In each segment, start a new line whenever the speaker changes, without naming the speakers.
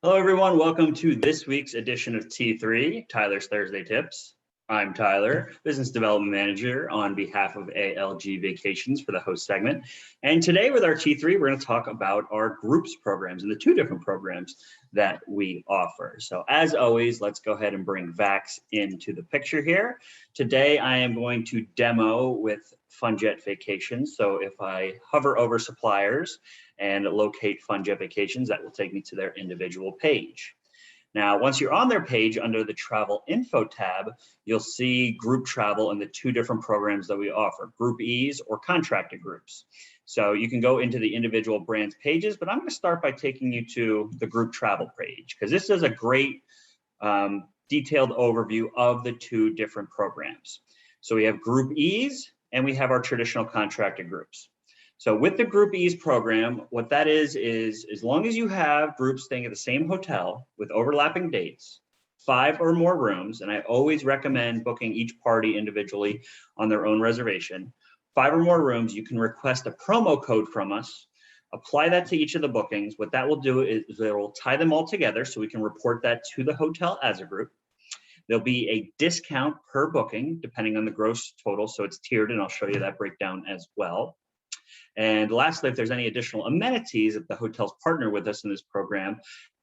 Hello, everyone. Welcome to this week's edition of T3, Tyler's Thursday Tips. I'm Tyler, Business Development Manager on behalf of ALG Vacations for the host segment. And today with our T3, we're going to talk about our groups programs and the two different programs that we offer. So as always, let's go ahead and bring Vax into the picture here. Today, I am going to demo with FunJet Vacations. So if I hover over suppliers and locate FunJet Vacations, that will take me to their individual page. Now, once you're on their page under the travel info tab, you'll see group travel and the two different programs that we offer, group E's or contracted groups. So you can go into the individual brands pages, but I'm going to start by taking you to the group travel page because this is a great detailed overview of the two different programs. So we have group E's and we have our traditional contracted groups. So with the Group E's program, what that is as long as you have groups staying at the same hotel with overlapping dates, 5 or more rooms, and I always recommend booking each party individually on their own reservation, 5 or more rooms, you can request a promo code from us, apply that to each of the bookings. What that will do is it will tie them all together so we can report that to the hotel as a group. There'll be a discount per booking depending on the gross total, so it's tiered, and I'll show you that breakdown as well. And lastly, if there's any additional amenities that the hotels partner with us in this program,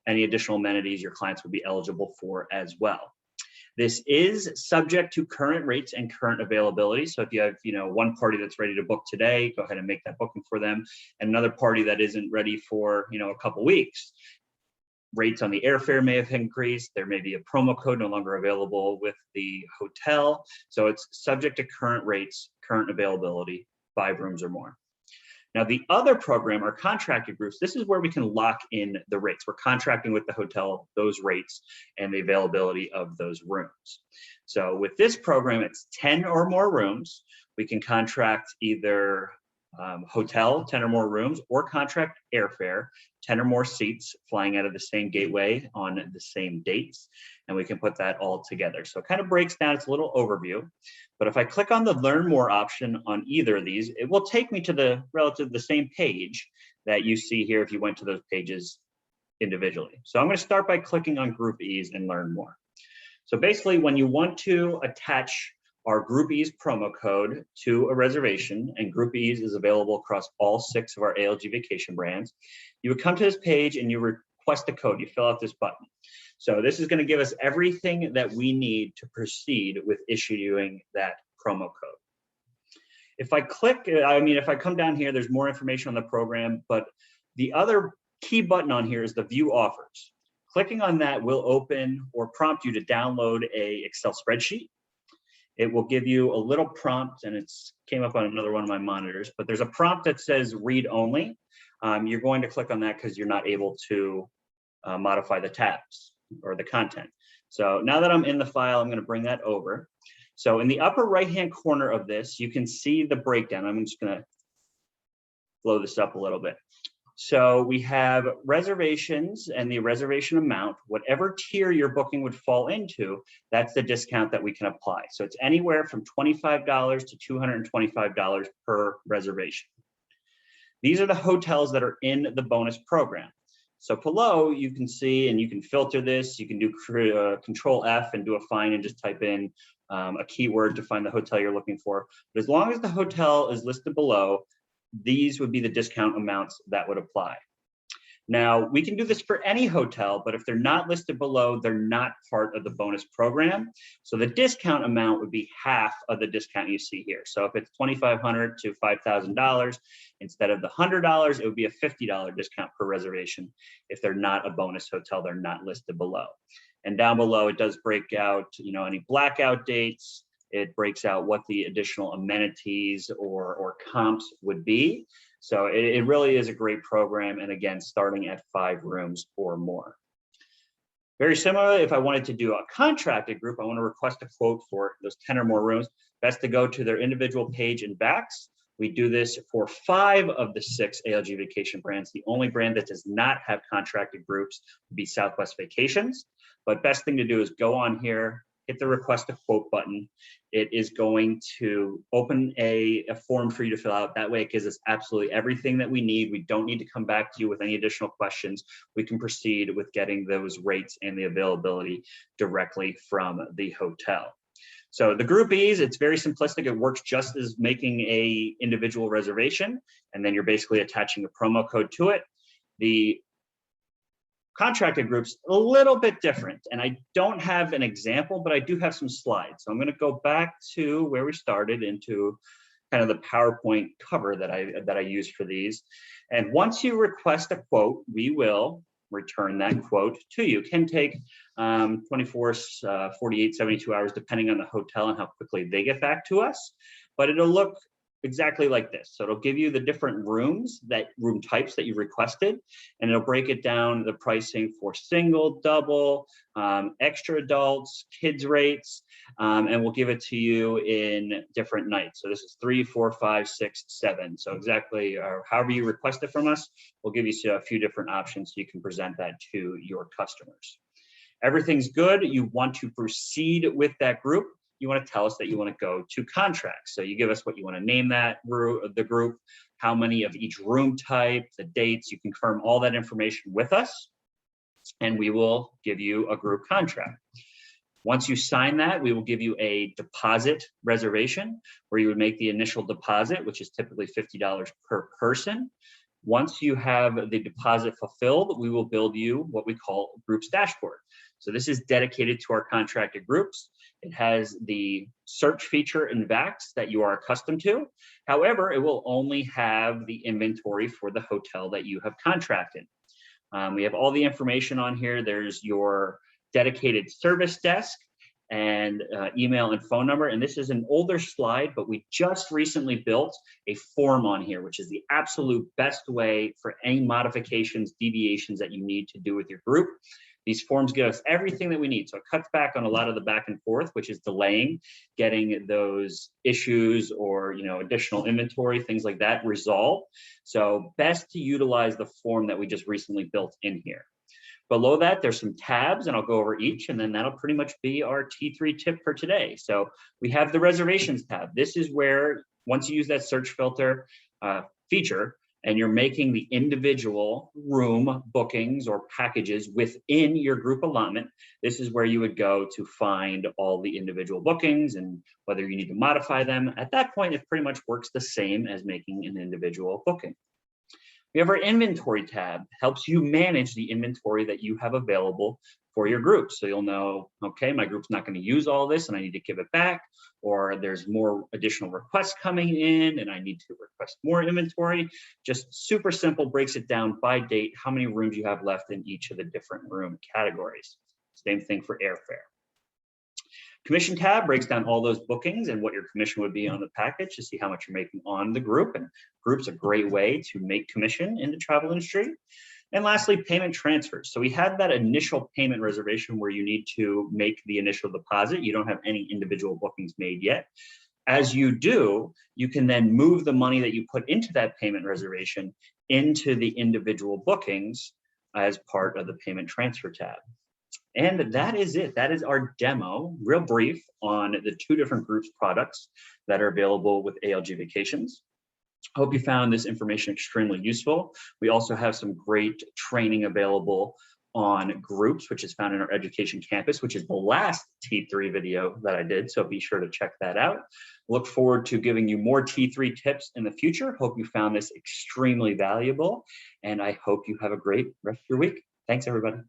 any additional amenities your clients would be eligible for as well. This is subject to current rates and current availability. So if you have, one party that's ready to book today, go ahead and make that booking for them. And another party that isn't ready for, a couple weeks, rates on the airfare may have increased. There may be a promo code no longer available with the hotel. So it's subject to current rates, current availability, 5 rooms or more. Now, the other program, our contracted groups, this is where we can lock in the rates. We're contracting with the hotel, those rates and the availability of those rooms. So with this program, it's 10 or more rooms. We can contract either hotel, 10 or more rooms, or contract airfare, 10 or more seats flying out of the same gateway on the same dates. And we can put that all together. So it kind of breaks down, it's a little overview. But if I click on the Learn More option on either of these, it will take me to the same page that you see here if you went to those pages individually. So I'm going to start by clicking on Group E's and Learn More. So basically, when you want to attach our Group E's promo code to a reservation, and Group E's is available across all 6 of our ALG vacation brands, you would come to this page and you request a code. You fill out this button. So this is going to give us everything that we need to proceed with issuing that promo code. If I come down here, there's more information on the program, but the other key button on here is the View Offers. Clicking on that will open or prompt you to download a Excel spreadsheet. It will give you a little prompt, and it's came up on another one of my monitors, but there's a prompt that says read only. You're going to click on that because you're not able to modify the tabs or the content. So now that I'm in the file, I'm going to bring that over. So in the upper right-hand corner of this, you can see the breakdown. I'm just going to blow this up a little bit. So we have reservations and the reservation amount, whatever tier your booking would fall into, that's the discount that we can apply. So it's anywhere from $25 to $225 per reservation. These are the hotels that are in the bonus program. So below, you can see, and you can filter this, you can do Control F and do a find and just type in a keyword to find the hotel you're looking for. But as long as the hotel is listed below, these would be the discount amounts that would apply. Now, we can do this for any hotel, but if they're not listed below, they're not part of the bonus program. So the discount amount would be half of the discount you see here. So if it's $2,500 to $5,000, instead of the $100, it would be a $50 discount per reservation. If they're not a bonus hotel, they're not listed below. And down below, it does break out, any blackout dates. It breaks out what the additional amenities or comps would be. So it really is a great program. And again, starting at 5 rooms or more. Very similarly, if I wanted to do a contracted group, I want to request a quote for those 10 or more rooms. Best to go to their individual page in Vax. We do this for 5 of the 6 ALG vacation brands. The only brand that does not have contracted groups would be Southwest Vacations. But best thing to do is go on here, hit the request a quote button. It is going to open a form for you to fill out. That way it gives us absolutely everything that we need. We don't need to come back to you with any additional questions. We can proceed with getting those rates and the availability directly from the hotel. So the groupies, it's very simplistic. It works just as making a individual reservation, and then you're basically attaching a promo code to it. The contracted groups, a little bit different, and I don't have an example, but I do have some slides. So I'm going to go back to where we started into kind of the PowerPoint cover that I use for these. And once you request a quote, we will return that quote to you. It can take 24, 48, 72 hours, depending on the hotel and how quickly they get back to us. But it'll look exactly like this. So it'll give you the different room types that you requested, and it'll break it down, the pricing for single, double, extra adults, kids rates, and we'll give it to you in different nights. So this is 3, 4, 5, 6, 7. So exactly, however you request it from us, we'll give you a few different options so you can present that to your customers. Everything's good. You want to proceed with that group. You want to tell us that you want to go to contracts. So you give us what you want to name that the group, how many of each room type, the dates. You confirm all that information with us, and we will give you a group contract. Once you sign that, we will give you a deposit reservation where you would make the initial deposit, which is typically $50 per person. Once you have the deposit fulfilled, we will build you what we call Groups Dashboard. So this is dedicated to our contracted groups. It has the search feature in VAX that you are accustomed to. However, it will only have the inventory for the hotel that you have contracted. We have all the information on here. There's your dedicated service desk and email and phone number. And this is an older slide, but we just recently built a form on here, which is the absolute best way for any modifications, deviations that you need to do with your group. These forms give us everything that we need. So it cuts back on a lot of the back and forth, which is delaying getting those issues or additional inventory, things like that resolved. So best to utilize the form that we just recently built in here. Below that, there's some tabs, and I'll go over each, and then that'll pretty much be our T3 tip for today. So we have the reservations tab. This is where, once you use that search filter feature, and you're making the individual room bookings or packages within your group allotment, this is where you would go to find all the individual bookings and whether you need to modify them. At that point, it pretty much works the same as making an individual booking. We have our inventory tab, helps you manage the inventory that you have available for your group. So you'll know, okay, my group's not going to use all this and I need to give it back, or there's more additional requests coming in and I need to request more inventory. Just super simple, breaks it down by date, how many rooms you have left in each of the different room categories. Same thing for airfare. Commission tab breaks down all those bookings and what your commission would be on the package to see how much you're making on the group. And group's a great way to make commission in the travel industry. And lastly, payment transfers. So we had that initial payment reservation where you need to make the initial deposit. You don't have any individual bookings made yet. As you do, you can then move the money that you put into that payment reservation into the individual bookings as part of the payment transfer tab. And that is it. That is our demo, real brief, on the 2 different groups products that are available with ALG Vacations. I hope you found this information extremely useful. We also have some great training available on groups, which is found in our education campus, which is the last T3 video that I did. So be sure to check that out. Look forward to giving you more T3 tips in the future. Hope you found this extremely valuable, and I hope you have a great rest of your week. Thanks, everybody.